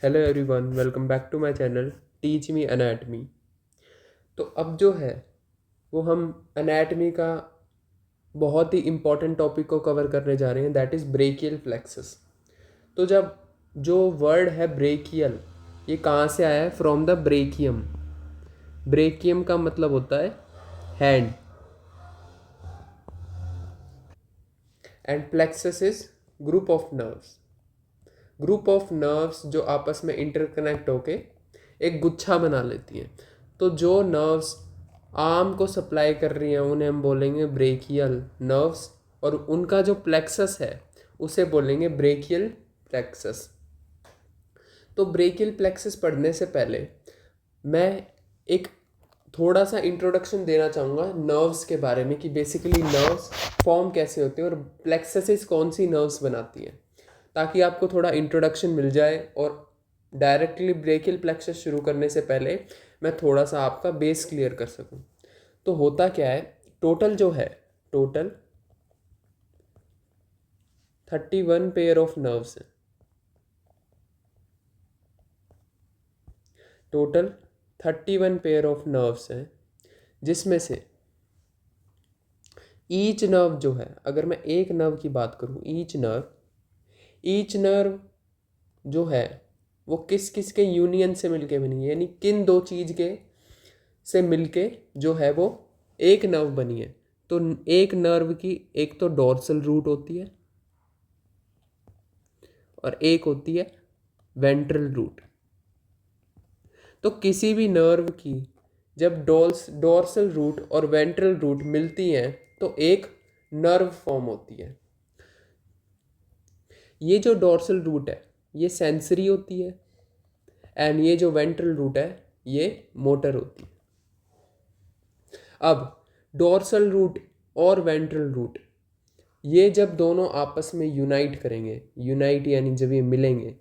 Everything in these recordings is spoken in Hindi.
Hello everyone, welcome back to my channel teach me anatomy. तो अब जो है वो हम एनाटमी का बहुत ही इम्पॉर्टेंट टॉपिक को कवर करने जा रहे हैं, दैट इज़ ब्रेकियल प्लेक्सस। तो जब जो वर्ड है ब्रेकियल, ये कहाँ से आया है? From the brachium. ब्रेकियम का मतलब होता है hand, and plexus is group of nerves. Group of nerves जो आपस में इंटरकनेक्ट होके एक गुच्छा बना लेती हैं। तो जो नर्व्स आर्म को सप्लाई कर रही हैं उन्हें हम बोलेंगे ब्रेकियल नर्व्स, और उनका जो प्लेक्सस है उसे बोलेंगे ब्रेकियल प्लेक्सस। तो ब्रेकियल प्लेक्सस पढ़ने से पहले मैं एक थोड़ा सा इंट्रोडक्शन देना चाहूँगा नर्व्स के बारे में कि बेसिकली नर्व्स फॉर्म कैसे होते हैं और प्लेक्ससेस कौन सी नर्व्स बनाती हैं, ताकि आपको थोड़ा इंट्रोडक्शन मिल जाए और डायरेक्टली ब्रेकियल प्लेक्सस शुरू करने से पहले मैं थोड़ा सा आपका बेस क्लियर कर सकूं। तो होता क्या है, टोटल जो है, टोटल 31 पेयर ऑफ नर्व्स हैं। टोटल 31 पेयर ऑफ नर्व्स हैं, जिसमें से ईच नर्व जो है, अगर मैं एक नर्व की बात करूं, ईच नर्व जो है वो किस किस के यूनियन से मिलके बनी है, यानी किन दो चीज़ के से मिलके जो है वो एक नर्व बनी है। तो एक नर्व की एक तो डोर्सल रूट होती है और एक होती है वेंट्रल रूट। तो किसी भी नर्व की जब डोर्सल रूट और वेंट्रल रूट मिलती हैं तो एक नर्व फॉर्म होती है। ये जो डोर्सल रूट है ये सेंसरी होती है, एंड ये जो वेंट्रल रूट है ये मोटर होती है। अब डोर्सल रूट और वेंट्रल रूट ये जब दोनों आपस में यूनाइट करेंगे, यूनाइट यानी जब ये मिलेंगे,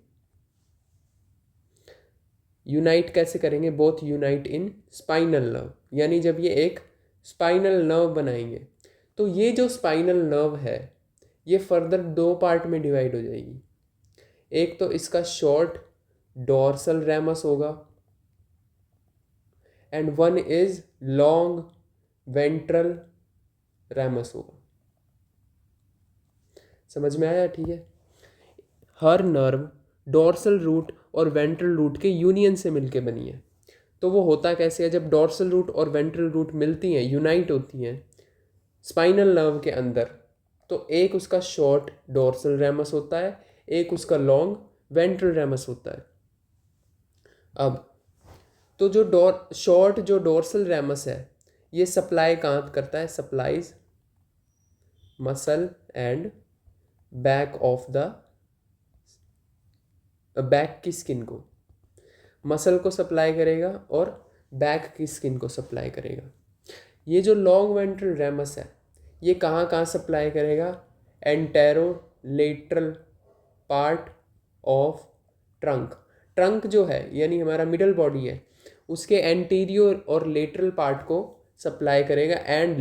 यूनाइट कैसे करेंगे? बोथ यूनाइट इन स्पाइनल नर्व, यानी जब ये एक स्पाइनल नर्व बनाएंगे तो ये जो स्पाइनल नर्व है ये फर्दर दो पार्ट में डिवाइड हो जाएगी। एक तो इसका शॉर्ट डोर्सल रैमस होगा and one is long ventral ramus होगा। समझ में आया? ठीक है। हर नर्व डोर्सल रूट और वेंट्रल रूट के यूनियन से मिलके बनी है। तो वो होता कैसे है? जब डोर्सल रूट और वेंट्रल रूट मिलती हैं, यूनाइट होती हैं स्पाइनल नर्व के अंदर, तो एक उसका शॉर्ट डोर्सल रैमस होता है, एक उसका लॉन्ग वेंट्रल रैमस होता है। अब तो जो शॉर्ट जो डोर्सल रैमस है ये सप्लाई कहाँ करता है? Supplies muscle and back of the back की स्किन को, मसल को सप्लाई करेगा और बैक की स्किन को सप्लाई करेगा। ये जो लॉन्ग वेंट्रल रैमस है ये कहाँ कहाँ सप्लाई करेगा? Anterolateral part of trunk. Trunk जो है यानी हमारा मिडल बॉडी है उसके एंटीरियर और लेटरल पार्ट को सप्लाई करेगा, एंड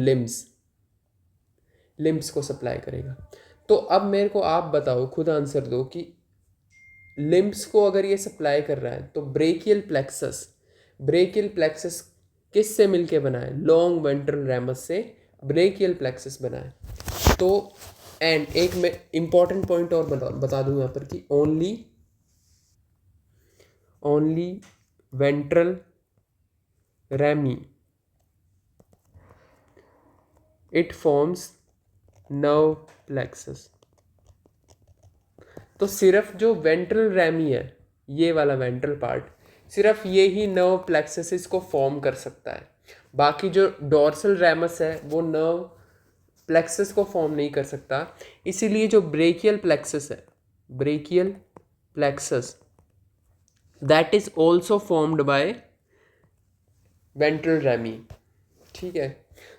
लिम्स को सप्लाई करेगा। तो अब मेरे को आप बताओ, खुद आंसर दो कि लिम्स को अगर ये सप्लाई कर रहा है तो ब्रेकियल प्लेक्सस किस से मिलके बना है? लॉन्ग वेंट्रल रैमस से ब्रेकियल प्लेक्सस बना है। तो एंड एक मैं इंपॉर्टेंट पॉइंट और बता दूं यहाँ पर कि only ventral ramie it forms nerve plexus. तो सिर्फ जो वेंट्रल रैमी है, ये वाला वेंट्रल पार्ट, सिर्फ ये ही नर्व प्लेक्सस को फॉर्म कर सकता है। बाकी जो डोर्सल रैमस है वो नर्व प्लेक्सस को फॉर्म नहीं कर सकता। इसीलिए जो ब्रेकियल प्लेक्सस है, brachial plexus, that is also formed by ventral ramie. ठीक है।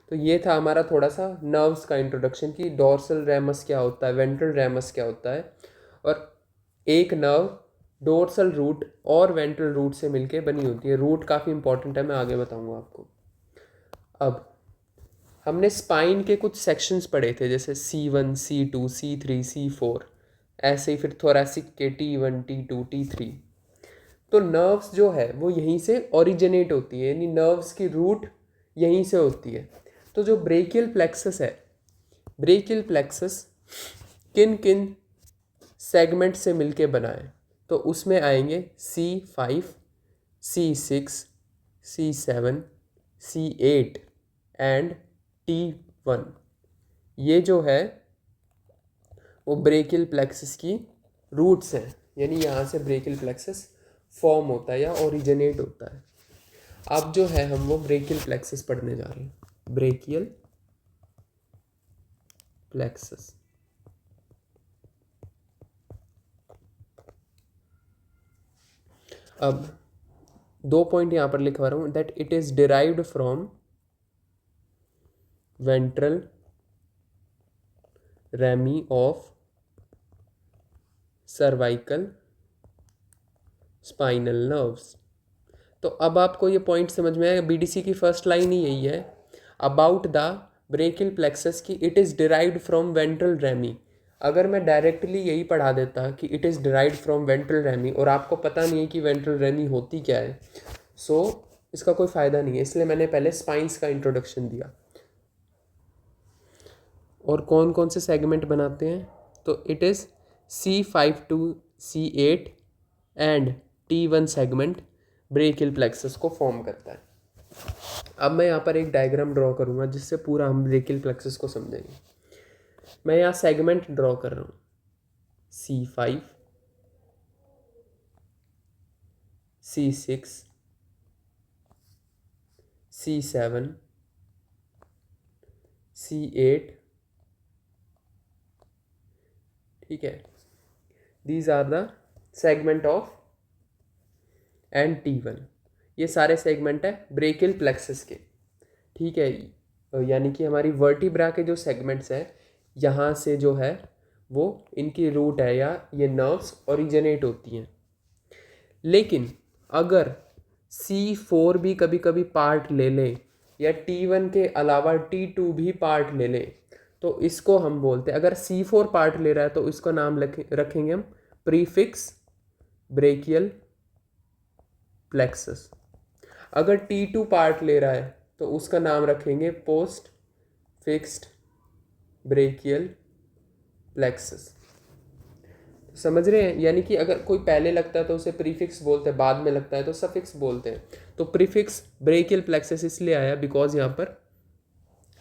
तो ये था हमारा थोड़ा सा नर्व्स का इंट्रोडक्शन कि डोर्सल रैमस क्या होता है, वेंट्रल रैमस क्या होता है, और एक नर्व डोर्सल रूट और वेंट्रल रूट से मिलके बनी होती है। रूट काफ़ी इंपॉर्टेंट है, मैं आगे बताऊंगा आपको। अब हमने स्पाइन के कुछ सेक्शंस पढ़े थे, जैसे C1, C2, C3, C4, ऐसे ही फिर थोरैसिक के T1, T2, T3। तो नर्व्स जो है वो यहीं से ओरिजिनेट होती है, यानी नर्व्स की रूट यहीं से होती है। तो जो ब्रेकियल प्लेक्सस है, ब्रेकियल प्लेक्सस किन किन सेगमेंट से मिलके बना है, तो उसमें आएंगे C5, C6, C7, C8 and T1। ये जो है वो ब्रेकियल प्लेक्सस की रूट्स हैं, यानी यहाँ से ब्रेकियल प्लेक्सस फॉर्म होता है या ओरिजिनेट होता है। अब जो है हम वो ब्रेकियल प्लेक्सस पढ़ने जा रहे हैं। ब्रेकियल प्लेक्सस, अब 2 पॉइंट यहाँ पर लिखवा रहा हूँ, that it is derived from ventral ramie of cervical spinal nerves. तो अब आपको ये पॉइंट समझ में आएगा, बीडीसी की फर्स्ट लाइन ही यही है अबाउट द ब्रेकियल प्लेक्सस की it is derived from ventral ramie. अगर मैं डायरेक्टली यही पढ़ा देता कि it is derived from ventral ramie और आपको पता नहीं है कि वेंट्रल रैमी होती क्या है, सो इसका कोई फ़ायदा नहीं है। इसलिए मैंने पहले स्पाइंस का इंट्रोडक्शन दिया। और कौन कौन से सेगमेंट बनाते हैं, तो it is C5 to C8 and T1 segment brachial plexus को फॉर्म करता है। अब मैं यहाँ पर एक डायग्राम ड्रॉ करूँगा जिससे पूरा हम ब्रेकियल प्लेक्सस को समझेंगे। मैं यहाँ सेगमेंट ड्रॉ कर रहा हूँ, C5, C6, C7, C8, ठीक है। These are the segment of and T1। ये सारे सेगमेंट है ब्रेकियल प्लेक्सस के, ठीक है। यानी कि हमारी वर्टिब्रा के जो सेगमेंट्स हैं यहाँ से जो है वो इनकी रूट है या ये नर्व्स ओरिजिनेट होती हैं। लेकिन अगर C4 भी कभी कभी पार्ट ले ले या T1 के अलावा T2 भी पार्ट ले ले, तो इसको हम बोलते हैं, अगर C4 पार्ट ले रहा है तो इसको नाम रखेंगे हम प्रीफिक्स ब्रेकियल प्लेक्सस। अगर T2 पार्ट ले रहा है तो उसका नाम रखेंगे पोस्ट फिक्स्ड ब्रेकियल प्लेक्सस। समझ रहे हैं, यानी कि अगर कोई पहले लगता है तो उसे प्रीफिक्स बोलते हैं, बाद में लगता है तो सफिक्स बोलते हैं। तो प्रीफिक्स ब्रेकियल प्लेक्सस इसलिए आया बिकॉज यहाँ पर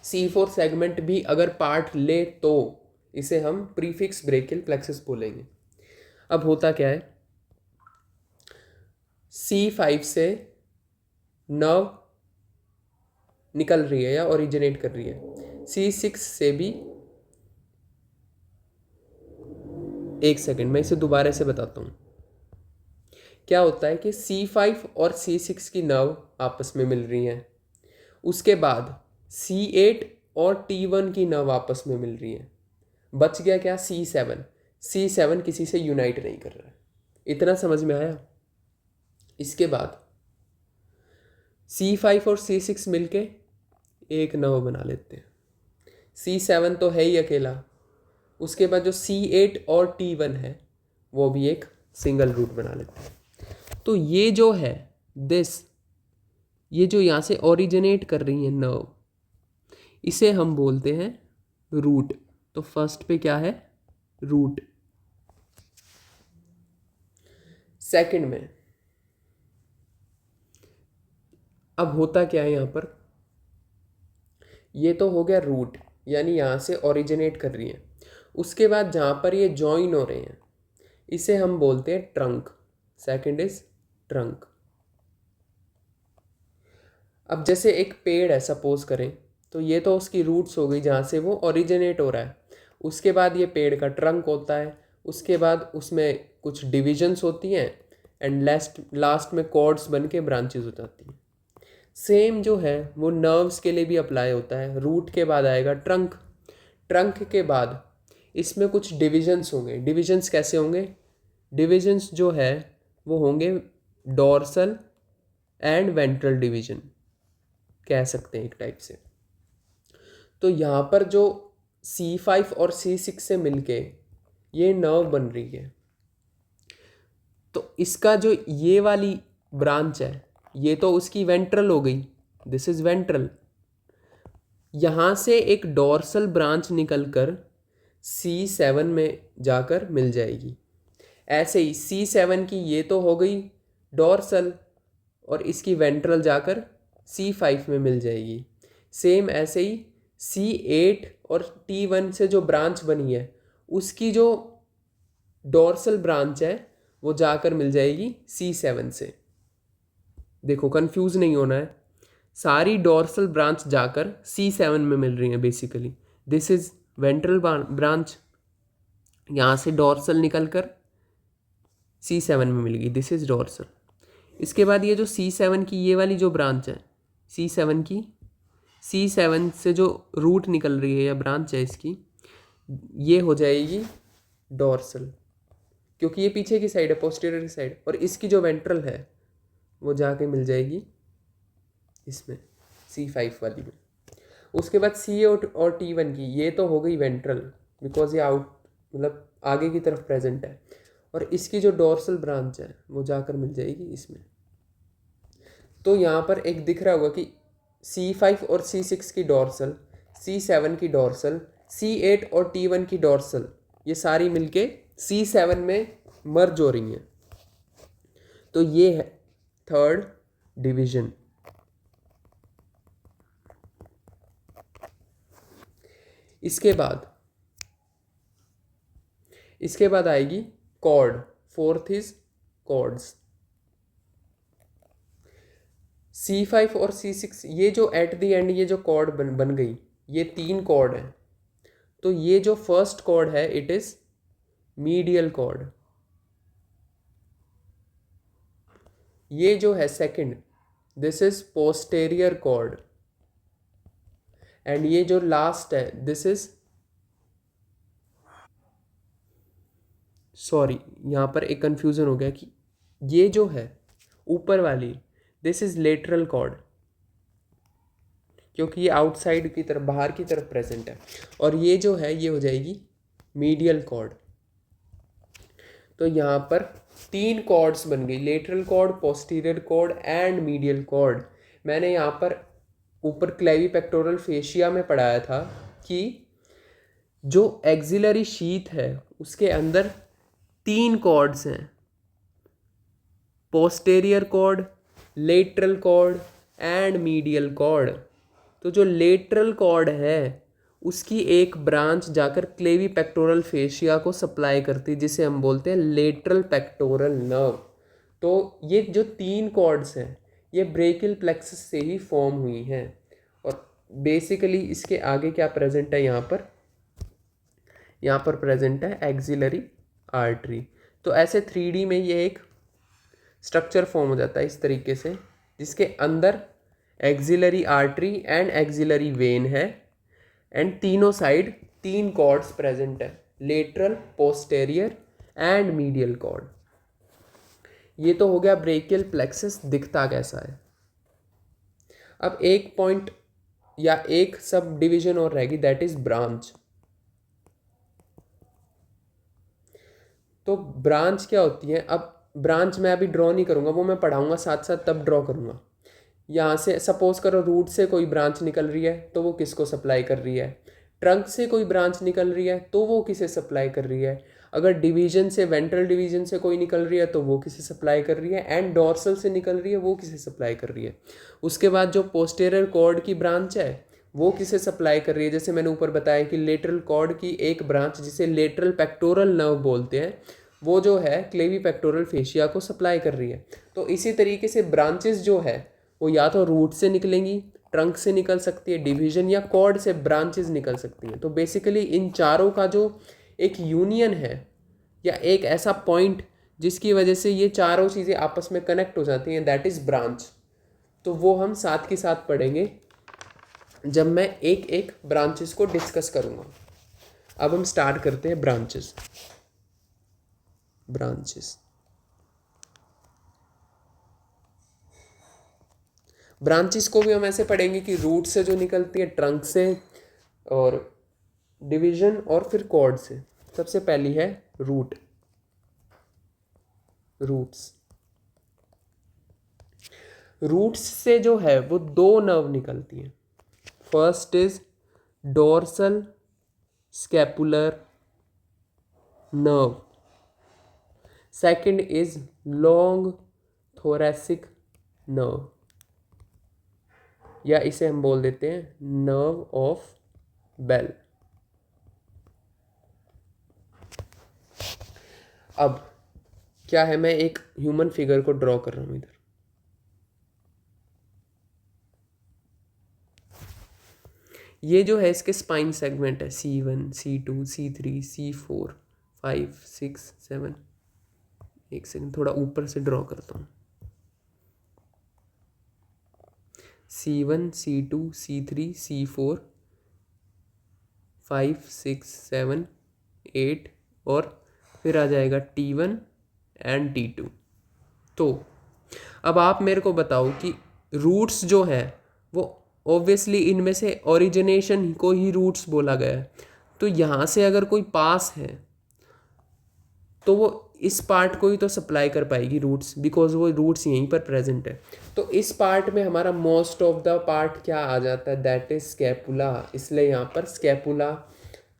C4 सेगमेंट भी अगर पार्ट ले तो इसे हम प्रीफिक्स ब्रेकियल प्लेक्सस बोलेंगे। अब होता क्या है, C5 से नर्व निकल रही है या ओरिजिनेट कर रही है, C6 से भी, एक सेकंड मैं इसे दोबारा से बताता हूँ। क्या होता है कि C5 और C6 की नर्व आपस में मिल रही हैं, उसके बाद C8 और T1 की नर्व आपस में मिल रही है, बच गया क्या C7 किसी से यूनाइट नहीं कर रहा है। इतना समझ में आया। इसके बाद C5 और C6 मिलके एक नर्व बना लेते हैं, C7 तो है ही अकेला, उसके बाद जो C8 और T1 है वो भी एक सिंगल रूट बना लेते हैं। तो ये जो है ये जो यहाँ से ओरिजिनेट कर रही है नर्व, इसे हम बोलते हैं रूट। तो फर्स्ट पे क्या है, रूट। सेकंड में अब होता क्या है, यहाँ पर ये तो हो गया रूट, यानी यहाँ से ओरिजिनेट कर रही है। उसके बाद जहाँ पर ये जॉइन हो रहे हैं इसे हम बोलते हैं ट्रंक। Second is trunk. अब जैसे एक पेड़ है सपोज करें, तो ये तो उसकी रूट्स हो गई जहाँ से वो ओरिजिनेट हो रहा है। उसके बाद ये पेड़ का ट्रंक होता है, उसके बाद उसमें कुछ डिविजन्स होती हैं एंड लास्ट में कॉर्ड्स बन के ब्रांचेज हो जाती हैं। सेम जो है वो नर्व्स के लिए भी अप्लाई होता है। रूट के बाद आएगा ट्रंक, ट्रंक के बाद इसमें कुछ डिविजन्स होंगे। डिविजन्स कैसे होंगे, डिविजन्स जो है वो होंगे डोर्सल एंड वेंट्रल डिवीजन कह सकते हैं एक टाइप से। तो यहाँ पर जो C5 और C6 से मिलके ये नर्व बन रही है, तो इसका जो ये वाली ब्रांच है ये तो उसकी वेंट्रल हो गई, दिस इज वेंट्रल। यहाँ से एक डोर्सल ब्रांच निकलकर C7 में जाकर मिल जाएगी। ऐसे ही C7 की ये तो हो गई डोर्सल और इसकी वेंट्रल जाकर C5 में मिल जाएगी। सेम ऐसे ही C8 और T1 से जो ब्रांच बनी है उसकी जो डोर्सल ब्रांच है वो जाकर मिल जाएगी C7 से। देखो कंफ्यूज नहीं होना है, सारी डोर्सल ब्रांच जाकर C7 में मिल रही है basically. This is ventral branch, यहाँ से डोर्सल निकलकर C7 में मिल गई, दिस इज डोर्सल। इसके बाद ये जो C7 की ये वाली जो ब्रांच है C7 की, C7 से जो रूट निकल रही है या ब्रांच है इसकी, ये हो जाएगी डोर्सल, क्योंकि ये पीछे की साइड है, पोस्टीरियर की साइड। और इसकी जो वेंट्रल है वो जाके मिल जाएगी इसमें C5 वाली में। उसके बाद C8 और T1 की ये तो हो गई वेंट्रल, बिकॉज ये आउट मतलब आगे की तरफ प्रेजेंट है। और इसकी जो डोर्सल ब्रांच है वो जाकर मिल जाएगी इसमें। तो यहाँ पर एक दिख रहा होगा कि C5 और C6 की डोर्सल, C7 की डोर्सल, C8 और T1 की डोर्सल, ये सारी मिलके C7 में मर्ज हो रही हैं। तो ये है थर्ड डिवीजन। इसके बाद आएगी cord. Fourth is chords. C5 और C6 ये जो एट द एंड ये जो कॉर्ड बन गई, ये 3 कॉर्ड है। तो ये जो फर्स्ट कॉर्ड है इट इज मीडियल कॉर्ड। ये जो है second, this is posterior cord. And ये जो लास्ट है दिस इज, सॉरी यहाँ पर एक कंफ्यूजन हो गया कि ये जो है ऊपर वाली दिस इज लेटरल कॉर्ड, क्योंकि ये आउटसाइड की तरफ बाहर की तरफ प्रेजेंट है। और ये जो है ये हो जाएगी मीडियल कॉर्ड। तो यहाँ पर 3 कॉर्ड्स बन गई, lateral cord, posterior cord and medial cord. मैंने यहाँ पर ऊपर क्लेवी पेक्टोरल फेशिया में पढ़ाया था कि जो एक्सिलरी शीथ है उसके अंदर 3 कॉर्ड्स हैं, posterior cord, lateral cord and medial cord. तो जो लेटरल कॉर्ड है उसकी एक ब्रांच जाकर क्लेवी पेक्टोरल फेशिया को सप्लाई करती है, जिसे हम बोलते हैं लेटरल पेक्टोरल नर्व। तो ये जो 3 कॉर्ड्स हैं ये ब्रेकियल प्लेक्सस से ही फॉर्म हुई हैं। और बेसिकली इसके आगे क्या प्रेजेंट है, यहाँ पर प्रेजेंट है एक्सिलरी आर्टरी। तो ऐसे 3D में ये एक स्ट्रक्चर फॉर्म हो जाता है इस तरीके से, जिसके अंदर axillary artery and axillary vein है एंड तीनों साइड 3 कॉर्ड्स प्रेजेंट है, lateral, posterior and medial cord. ये तो हो गया ब्रेकियल प्लेक्सस दिखता कैसा है। अब एक पॉइंट या एक सब डिवीजन और रहेगी, दैट इज ब्रांच। तो ब्रांच क्या होती है, अब ब्रांच मैं अभी ड्रॉ नहीं करूँगा, वो मैं पढ़ाऊँगा साथ साथ तब ड्रॉ करूँगा। यहाँ से सपोज करो रूट से कोई ब्रांच निकल रही है तो वो किसको सप्लाई कर रही है, ट्रंक से कोई ब्रांच निकल रही है तो वो किसे सप्लाई कर रही है, अगर डिवीजन से वेंट्रल डिवीजन से कोई निकल रही है तो वो किसे सप्लाई कर रही है, एंड डोर्सल से निकल रही है वो किसे सप्लाई कर रही है। उसके बाद जो पोस्टेरियर कॉर्ड की ब्रांच है वो किसे सप्लाई कर रही है, जैसे मैंने ऊपर बताया कि लेटरल कॉर्ड की एक ब्रांच जिसे लेटरल पेक्टोरल नर्व बोलते हैं वो जो है क्लेवी पेक्टोरल फेशिया को सप्लाई कर रही है। तो इसी तरीके से ब्रांचेस जो है वो या तो रूट से निकलेंगी, ट्रंक से निकल सकती है, डिवीजन या कॉर्ड से ब्रांचेस निकल सकती हैं। तो बेसिकली इन चारों का जो एक यूनियन है या एक ऐसा पॉइंट जिसकी वजह से ये चारों चीज़ें आपस में कनेक्ट हो जाती हैं, दैट इज़ ब्रांच। तो वो हम साथ के साथ पढ़ेंगे जब मैं एक एक ब्रांचेस को डिस्कस करूँगा। अब हम स्टार्ट करते हैं ब्रांचेस। ब्रांचेस को भी हम ऐसे पढ़ेंगे कि रूट से जो निकलती है, ट्रंक से, और डिवीजन और फिर कॉर्ड से। सबसे पहली है रूट। रूट्स। रूट्स से जो है वो दो नर्व निकलती हैं। First is dorsal scapular nerve, second is long thoracic nerve, या इसे हम बोल देते हैं नर्व ऑफ बेल। अब क्या है, मैं एक ह्यूमन फिगर को ड्रॉ कर रहा हूं इधर। ये जो है इसके स्पाइन सेगमेंट है C1, C2, C3, C4, 5, 6, 7। एक सेकंड, थोड़ा ऊपर से ड्रॉ करता हूँ। C1, C2, C3, C4, 5, 6, 7, 8 और फिर आ जाएगा T1 एंड T2। तो अब आप मेरे को बताओ कि रूट्स जो है वो ऑब्वियसली इनमें से ओरिजिनेशन को ही रूट्स बोला गया है। तो यहाँ से अगर कोई पास है तो वो इस पार्ट को ही तो सप्लाई कर पाएगी रूट्स, बिकॉज वो रूट्स यहीं पर प्रेजेंट है। तो इस पार्ट में हमारा मोस्ट ऑफ द पार्ट क्या आ जाता है, दैट इज स्कैपुला। इसलिए यहाँ पर स्कैपुला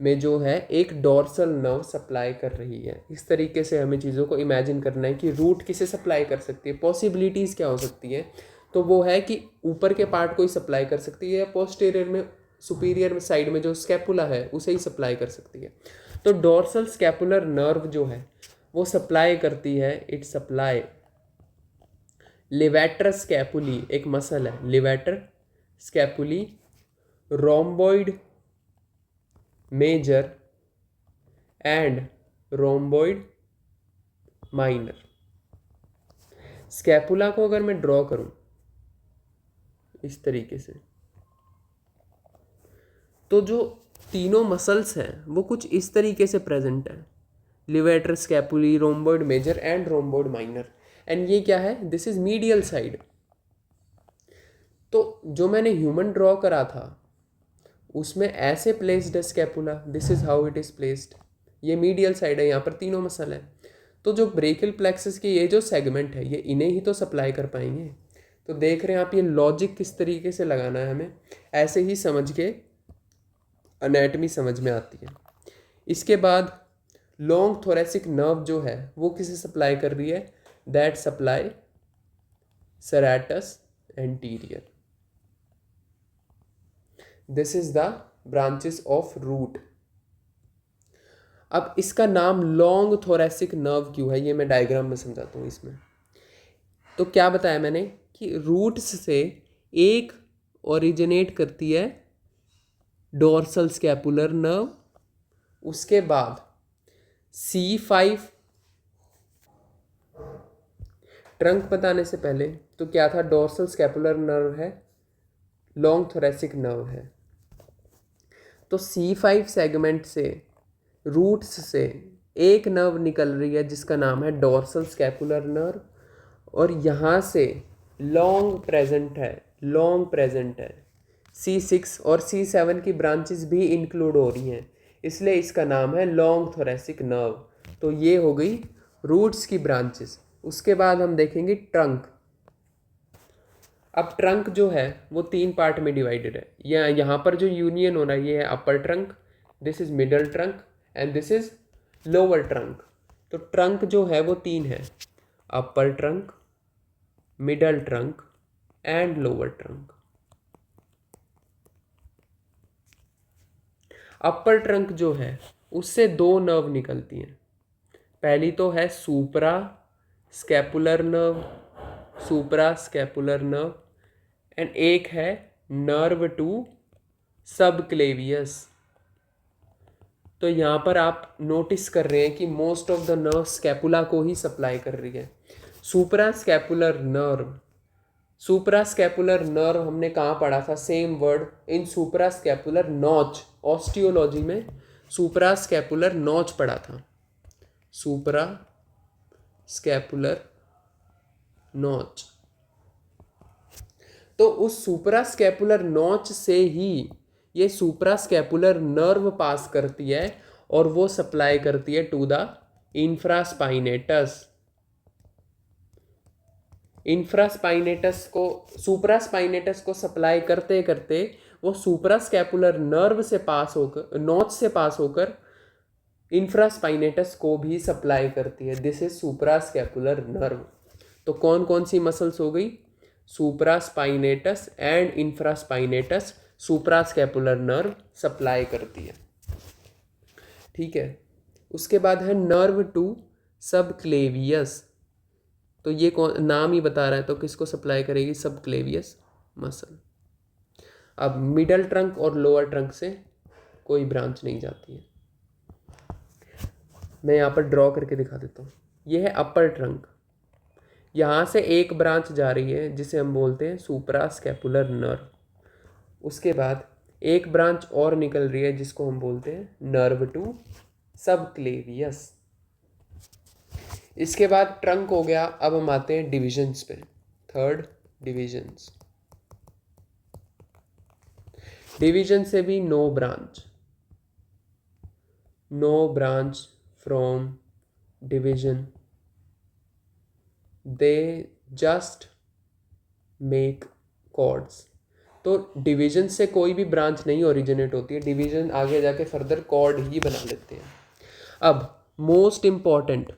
में जो है एक डोर्सल नर्व सप्लाई कर रही है। इस तरीके से हमें चीज़ों को इमेजिन करना है कि रूट किसे सप्लाई कर सकती है, पॉसिबिलिटीज़ क्या हो सकती है। तो वो है कि ऊपर के पार्ट को ही सप्लाई कर सकती है या पोस्टीरियर में सुपीरियर साइड में जो स्कैपुला है उसे ही सप्लाई कर सकती है। तो डोर्सल स्कैपुलर नर्व जो है वो सप्लाई करती है, इट सप्लाई लेवेटर स्कैपुली, एक मसल है levator scapulae, rhomboid major and rhomboid minor. Scapula को अगर मैं ड्रॉ करूं इस तरीके से, तो जो तीनों मसल्स हैं वो कुछ इस तरीके से प्रेजेंट है, levator scapulae, rhomboid major and rhomboid minor. And ये क्या है, दिस इज मीडियल साइड। तो जो मैंने ह्यूमन ड्रॉ करा था उसमें ऐसे प्लेस्ड है scapula, this is how it is placed. ये मीडियल साइड है, यहाँ पर तीनों मसल है। तो जो ब्रेकियल प्लेक्सस के ये जो सेगमेंट है ये इन्हें ही तो सप्लाई कर पाएंगे। तो देख रहे हैं आप, ये लॉजिक किस तरीके से लगाना है हमें, ऐसे ही समझ के एनाटॉमी समझ में आती है। इसके बाद लॉन्ग थोरेसिक नर्व जो है वो किसे सप्लाई कर रही है, that supply serratus anterior. This is the branches of root. अब इसका नाम लॉन्ग थोरेसिक नर्व क्यों है ये मैं डायग्राम में समझाता हूँ इसमें। तो क्या बताया मैंने कि रूट्स से एक ओरिजिनेट करती है डोर्सल स्कैपुलर नर्व, उसके बाद C5 ट्रंक बताने से पहले तो क्या था, डोर्सल स्कैपुलर नर्व है, लॉन्ग थोरेसिक नर्व है। तो C5 सेगमेंट से रूट्स से एक नर्व निकल रही है जिसका नाम है डोर्सल स्कैपुलर नर्व, और यहाँ से लॉन्ग प्रेजेंट है, लॉन्ग प्रेजेंट है। C6 और C7 की ब्रांचेस भी इंक्लूड हो रही हैं, इसलिए इसका नाम है लॉन्ग थोरेसिक नर्व। तो ये हो गई रूट्स की ब्रांचेस। उसके बाद हम देखेंगे ट्रंक। अब ट्रंक जो है वो तीन पार्ट में डिवाइडेड है। यहाँ पर जो यूनियन हो रहा है ये है upper trunk, this is middle trunk and this is lower trunk. तो ट्रंक जो है वो तीन है, upper trunk, middle trunk and lower trunk. Upper trunk जो है उससे दो नर्व निकलती हैं। पहली तो है suprascapular nerve, suprascapular nerve, and एक है नर्व टू सबक्लेवियस। तो यहाँ पर आप नोटिस कर रहे हैं कि most of the nerve scapula को ही सप्लाई कर रही है। Suprascapular nerve, suprascapular nerve हमने कहाँ पढ़ा था, same word in supra scapular notch, osteology में सुप्रा स्कैपुलर नॉच पढ़ा था, सुप्रा स्कैपुलर नॉच। तो उस सुप्रा स्कैपुलर नॉच से ही ये सुप्रा स्कैपुलर नर्व पास करती है और वो सप्लाई करती है टू द इंफ्रास्पाइनेटस। सुप्रास्पाइनेटस को सप्लाई करते करते वो सुप्रास्कैपुलर नर्व से पास होकर, नोच से पास होकर इंफ्रास्पाइनेटस को भी सप्लाई करती है। This is suprascapular nerve. तो कौन कौन सी मसल्स हो गई? Supraspinatus and infraspinatus suprascapular nerve supply करती है। ठीक है, उसके बाद है नर्व टू सबक्लेवियस। तो ये कौन, नाम ही बता रहा है, तो किसको सप्लाई करेगी? Subclavius muscle. अब मिडल ट्रंक और लोअर ट्रंक से कोई ब्रांच नहीं जाती है। मैं यहाँ पर ड्रॉ करके दिखा देता हूँ। ये है अपर ट्रंक, यहाँ से एक ब्रांच जा रही है जिसे हम बोलते हैं सुप्रास्कैपुलर नर्व। उसके बाद एक ब्रांच और निकल रही है जिसको हम बोलते हैं नर्व टू सबक्लेवियस। इसके बाद ट्रंक हो गया। अब हम आते हैं डिविजन्स पे। Third, divisions. डिवीजन से भी no branch from division, they just make cords. तो डिवीजन से कोई भी ब्रांच नहीं ओरिजिनेट होती है, डिवीजन आगे जाके फर्दर कॉर्ड ही बना लेते हैं। अब मोस्ट इम्पॉर्टेंट,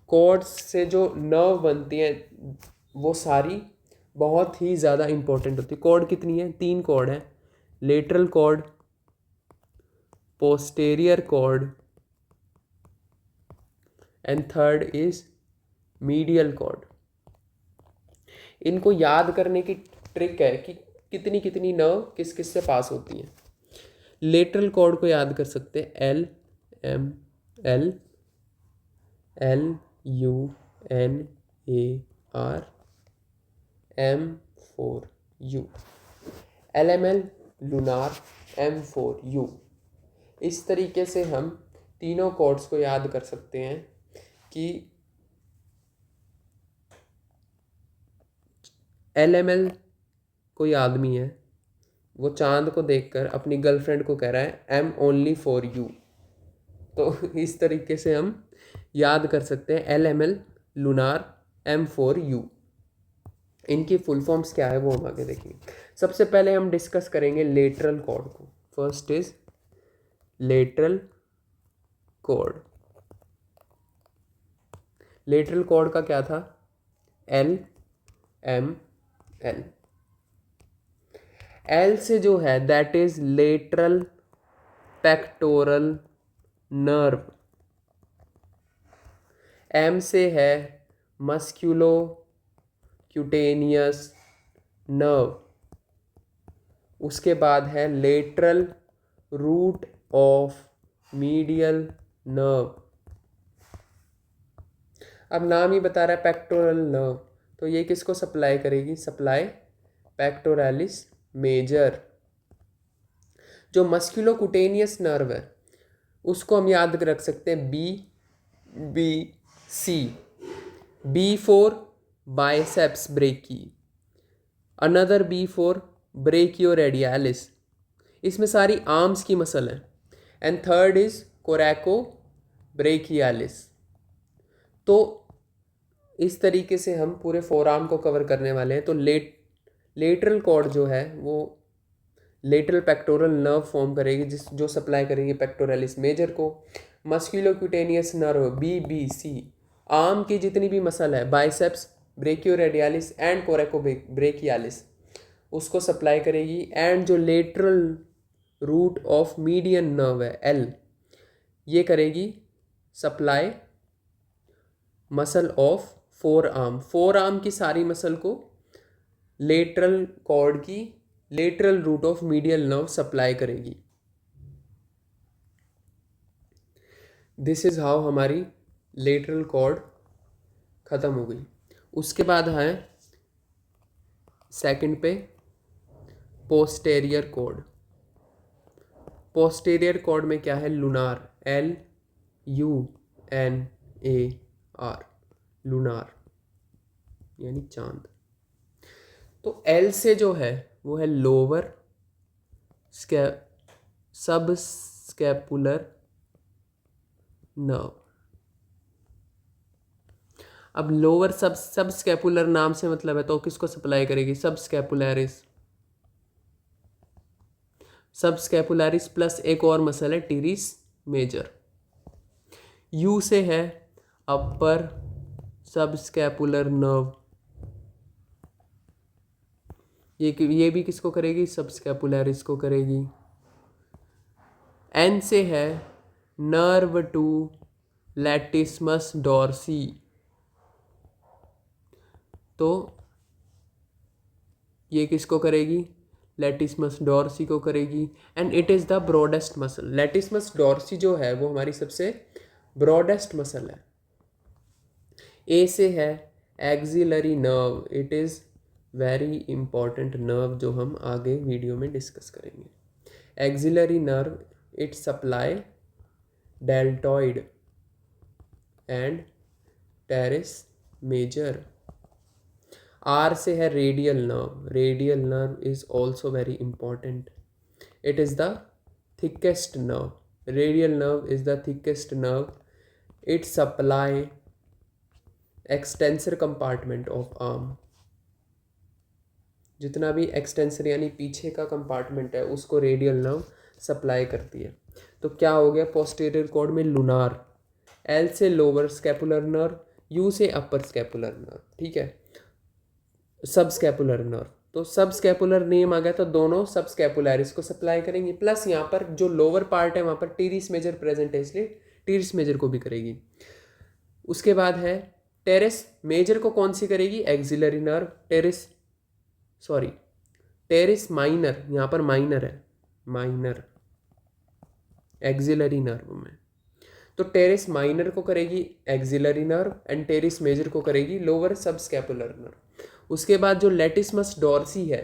कॉर्ड्स से जो नर्व बनती है वो सारी बहुत ही ज़्यादा इंपॉर्टेंट होती है। कॉर्ड कितनी है? 3 कॉर्ड है, lateral cord, posterior cord and third is medial cord. इनको याद करने की ट्रिक है कि कितनी कितनी नर्व किस किस से पास होती है। लेटरल कॉर्ड को याद कर सकते हैं, L M L, L U N A R, M4U, LML lunar, M4U। इस तरीके से हम तीनों कॉर्ड्स को याद कर सकते हैं कि LML कोई आदमी है, वो चांद को देखकर अपनी गर्लफ्रेंड को कह रहा है I'm only for you। तो इस तरीके से हम याद कर सकते हैं LML लूनार, M4U। इनकी फुल फॉर्म्स क्या है वो हम आगे देखेंगे। सबसे पहले हम डिस्कस करेंगे लेटरल कॉर्ड को। First is lateral cord. Lateral cord का क्या था? L M L. एल से जो है that is lateral pectoral nerve. M से है मस्क्यूलो क्यूटेनियस नर्व। उसके बाद है lateral root of medial nerve. अब नाम ही बता रहा है पेक्टोरल नर्व, तो ये किसको सप्लाई करेगी? Supply pectoralis major. जो मस्क्यूलोक्यूटेनियस नर्व है उसको हम याद रख सकते हैं B C. B for biceps brachii, another B for brachioradialis, इसमें सारी आर्म्स की मसल है, and third is coracobrachialis. तो इस तरीके से हम पूरे फोर आर्म को कवर करने वाले हैं। तो लेटरल कॉर्ड जो है वो लेटरल पेक्टोरल नर्व फॉर्म करेगी जो सप्लाई करेगी पेक्टोरालिस मेजर को। मस्क्यूलोक्यूटेनियस नर्व BBC आर्म की जितनी भी मसल है, biceps, brachioradialis and coracobrachialis, उसको सप्लाई करेगी। एंड जो lateral root of median nerve है L, ये करेगी supply muscle of forearm की सारी मसल को लेटरल कॉर्ड की lateral root of medial nerve supply करेगी। दिस इज हाउ हमारी लेटरल कॉर्ड खत्म हो गई। उसके बाद है सेकंड पे पोस्टेरियर कॉर्ड। पोस्टेरियर कॉर्ड में क्या है? लूनार, LUNAR, लूनार यानी चांद। तो L से जो है वो है लोअर सब स्कैपुलर नर्व। अब लोअर सब स्कैपुलर नाम से मतलब है तो किसको सप्लाई करेगी, सब स्कैपुलरिस। सब स्कैपुलरिस प्लस एक और मसल है टीरिस मेजर। यू से है अपर सब स्कैपुलर नर्व, ये भी किसको करेगी, सब स्कैपुलरिस को करेगी। एन से है नर्व टू लैटिस्मस डॉर्सी, तो ये किसको करेगी, लैटिस्मस डॉर्सी को करेगी। And it is the broadest muscle. Latissimus dorsi जो है वो हमारी सबसे ब्रॉडेस्ट मसल है। ए से है axillary nerve, it is very important nerve जो हम आगे वीडियो में डिस्कस करेंगे। Axillary nerve it supply deltoid and teres major. R से है radial nerve, radial nerve is also very important, it is the thickest nerve, radial nerve is the thickest nerve, it supply extensor compartment of arm. जितना भी एक्सटेंसर यानी पीछे का कंपार्टमेंट है उसको रेडियल नर्व सप्लाई करती है। तो क्या हो गया, पोस्टीरियर कॉर्ड में लूनार, एल से लोअर स्कैपुलर नर्व, यू से अपर स्कैपुलर नर्व, ठीक है, सब स्कैपुलर नर्व। तो सब स्कैपुलर नेम आ गया तो दोनों सब स्कैपुलरिस को सप्लाई करेंगे, प्लस यहाँ पर जो लोअर पार्ट है वहाँ पर टीरिस मेजर प्रेजेंट है इसलिए टीरिस मेजर को भी करेगी। उसके बाद है टेरिस मेजर को कौन सी करेगी, एक्सिलरी नर्व, टेरिस माइनर, यहाँ पर माइनर है, माइनर एक्सिलरी नर्व में, तो टेरिस माइनर को करेगी axillary nerve and teres major को करेगी लोअर सब स्कैपुलर नर्व। उसके बाद जो लैटिस्मस डॉर्सी है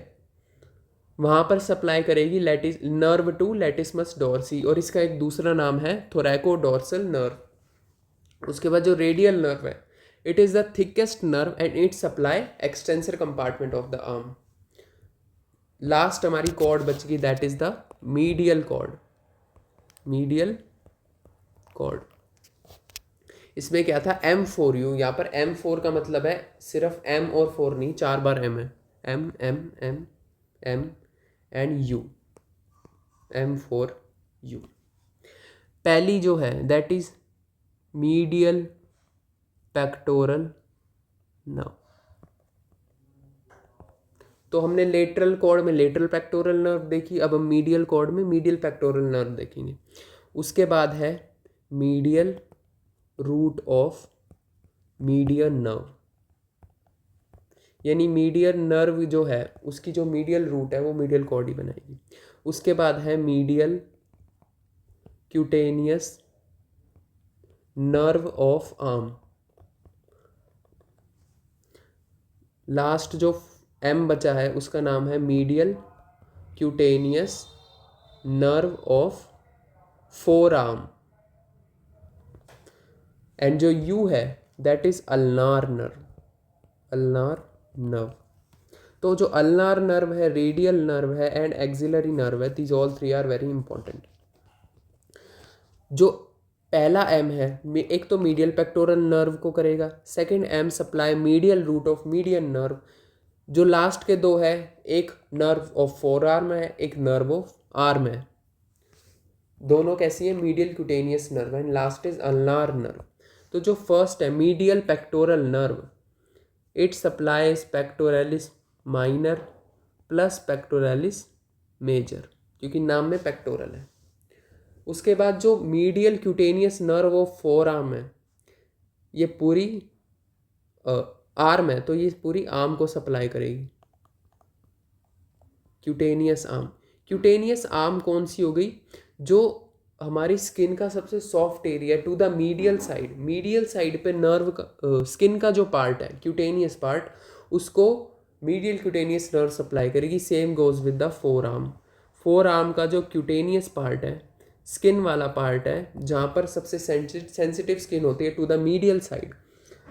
वहाँ पर सप्लाई करेगी नर्व टू लैटिस्मस डॉर्सी, और इसका एक दूसरा नाम है थोरैकोडोर्सल नर्व। उसके बाद जो रेडियल नर्व है it is the thickest nerve and it supply extensor compartment of the arm. Last हमारी कॉर्ड बच गई that is the medial cord, medial cord. इसमें क्या था M4U, यहाँ पर M4 का मतलब है सिर्फ M और 4 नहीं, 4 बार M है, M M M M and U, M4U। पहली जो है that is medial pectoral nerve. तो हमने लेटरल कॉर्ड में लेटरल पेक्टोरल नर्व देखी, अब हम मीडियल कॉर्ड में मीडियल पेक्टोरल नर्व देखेंगे। उसके बाद है medial root of median nerve, यानी मीडियल नर्व जो है उसकी जो मीडियल रूट है वो मीडियल कॉर्ड ही बनाएगी। उसके बाद है medial cutaneous nerve of arm. Last जो M बचा है उसका नाम है medial cutaneous nerve of forearm, and जो U है that is ulnar nerve, ulnar nerve. तो जो अल्नार नर्व है, रेडियल नर्व है एंड एक्सिलरी नर्व है, these all three are very important. जो पहला M है एक तो मीडियल पेक्टोरल नर्व को करेगा, second M supply medial root of median nerve, जो लास्ट के दो है एक नर्व ऑफ फोर आर्म है एक नर्व ऑफ आर्म है, दोनों कैसी है medial cutaneous nerve and last is ulnar nerve. तो जो फर्स्ट है medial pectoral nerve it supplies pectoralis minor plus pectoralis major, क्योंकि नाम में पेक्टोरल है। उसके बाद जो medial cutaneous nerve of forearm है ये पूरी आर्म है तो ये पूरी आर्म को सप्लाई करेगी, क्यूटेनियस आर्म। क्यूटेनियस आर्म कौन सी हो गई, जो हमारी स्किन का सबसे soft area to the medial side, medial side पे नर्व का स्किन का जो पार्ट है क्यूटेनियस पार्ट उसको मीडियल क्यूटेनियस नर्व सप्लाई करेगी। Same goes with the forearm, forearm का जो क्यूटेनियस पार्ट है स्किन वाला पार्ट है जहाँ पर सबसे सेंसिटिव स्किन होती है टू द मीडियल साइड,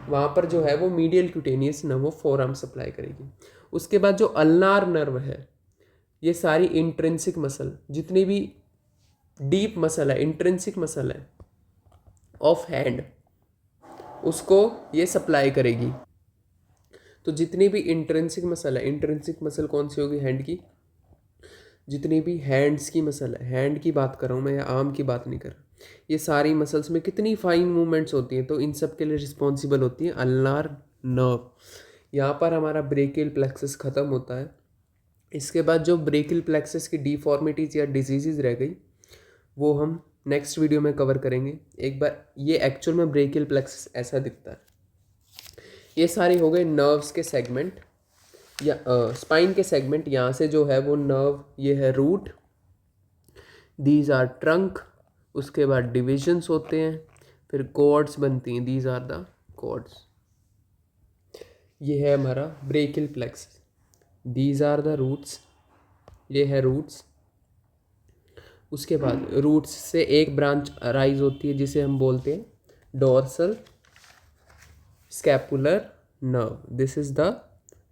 वहाँ पर जो है वो medial cutaneous nerve four arm supply करेगी। उसके बाद जो अल्नार नर्व है ये सारी इंट्रिंसिक मसल, जितनी भी डीप मसल है इंट्रिंसिक मसल है ऑफ हैंड, उसको ये सप्लाई करेगी। तो जितनी भी इंट्रिंसिक मसल है, इंट्रिंसिक मसल कौन सी होगी, हैंड की, जितनी भी हैंड्स की मसल है, हैंड की बात कर रहा हूँ मैं, या आर्म की बात नहीं कर रहा, ये सारी मसल्स में कितनी फाइन मूवमेंट्स होती हैं, तो इन सब के लिए रिस्पॉन्सिबल होती है अल्नार नर्व। यहाँ पर हमारा ब्रेकियल प्लेक्सस ख़त्म होता है। इसके बाद जो ब्रेकियल प्लेक्सस की डिफॉर्मिटीज़ या डिजीज़ रह गई वो हम नेक्स्ट वीडियो में कवर करेंगे। एक बार ये एक्चुअल में ब्रेकियल प्लेक्सस ऐसा दिखता है। ये सारे हो गए नर्व्स के सेगमेंट या स्पाइन के सेगमेंट। यहाँ से जो है वो नर्व, ये है रूट, दीज आर ट्रंक, उसके बाद डिविजन्स होते हैं, फिर कॉर्ड्स बनती हैं, दीज आर द कॉर्ड्स। ये है हमारा brachial plexus, these are the roots, ये है रूट्स। उसके बाद रूट्स से एक ब्रांच अराइज होती है जिसे हम बोलते हैं dorsal scapular nerve, this is the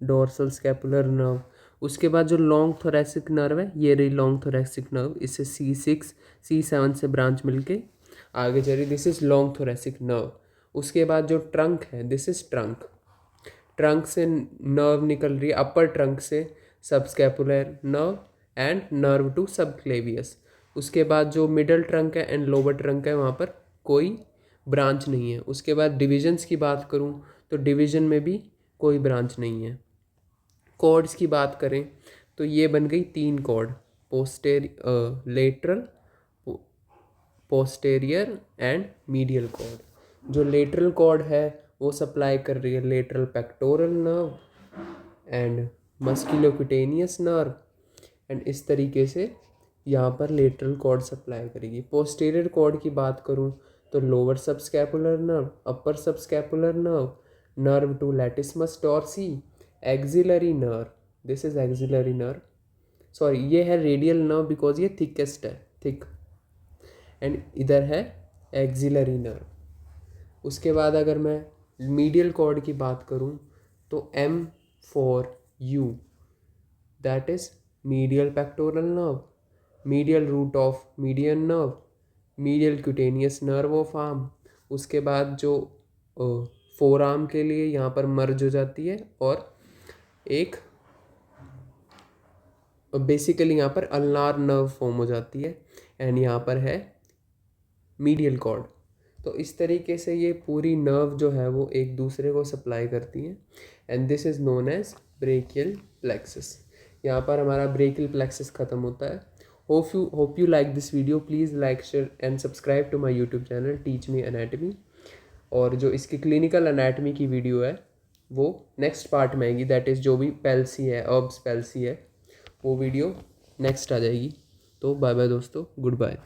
dorsal scapular nerve. उसके बाद जो लॉन्ग थोरेसिक नर्व है, ये रही लॉन्ग थोरेसिक नर्व, इससे C6 C7 से ब्रांच मिलके आगे चली, this is long thoracic nerve. उसके बाद जो ट्रंक है, दिस इज ट्रंक, ट्रंक से नर्व निकल रही है, अपर ट्रंक से subscapular nerve and nerve to subclavius. उसके बाद जो मिडल ट्रंक है एंड लोअर ट्रंक है, वहाँ पर कोई ब्रांच नहीं है। उसके बाद डिविजन्स की बात करूँ तो डिवीजन में भी कोई ब्रांच नहीं है। कॉर्ड्स की बात करें तो ये बन गई 3 cord, lateral, posterior and medial cord. जो लेटरल कॉर्ड है वो सप्लाई कर रही है lateral pectoral nerve and musculocutaneous nerve, and इस तरीके से यहाँ पर लेटरल कॉर्ड सप्लाई करेगी। पोस्टीरियर कॉर्ड की बात करूँ तो lower subscapular nerve, upper subscapular nerve, nerve to latissimus dorsi, axillary nerve, this is axillary nerve, sorry ये है रेडियल नर्व बिकॉज ये थिकेस्ट है, थिक, एंड इधर है एक्सिलरी नर्व। उसके बाद अगर मैं मीडियल कॉर्ड की बात करूँ तो M4U, that is medial pectoral nerve, medial root of median nerve, medial cutaneous nerve of arm। उसके बाद जो फोर आर्म के लिए यहाँ पर मर्ज हो जाती है और एक बेसिकली यहाँ पर अल्नार नर्व फॉर्म हो जाती है, एंड यहाँ पर है मीडियल कॉर्ड। तो इस तरीके से ये पूरी नर्व जो है वो एक दूसरे को सप्लाई करती है, and this is known as brachial plexus. यहाँ पर हमारा ब्रेकियल प्लेक्सस ख़त्म होता है। Hope you like this video, please like share and subscribe to my YouTube channel teach me anatomy. और जो इसकी क्लिनिकल एनाटमी की वीडियो है वो नेक्स्ट पार्ट में आएगी, दैट इज़ जो भी पेल्सी है, अर्ब्स पेल्सी है, वो वीडियो नेक्स्ट आ जाएगी। तो बाय बाय दोस्तों, गुड बाय।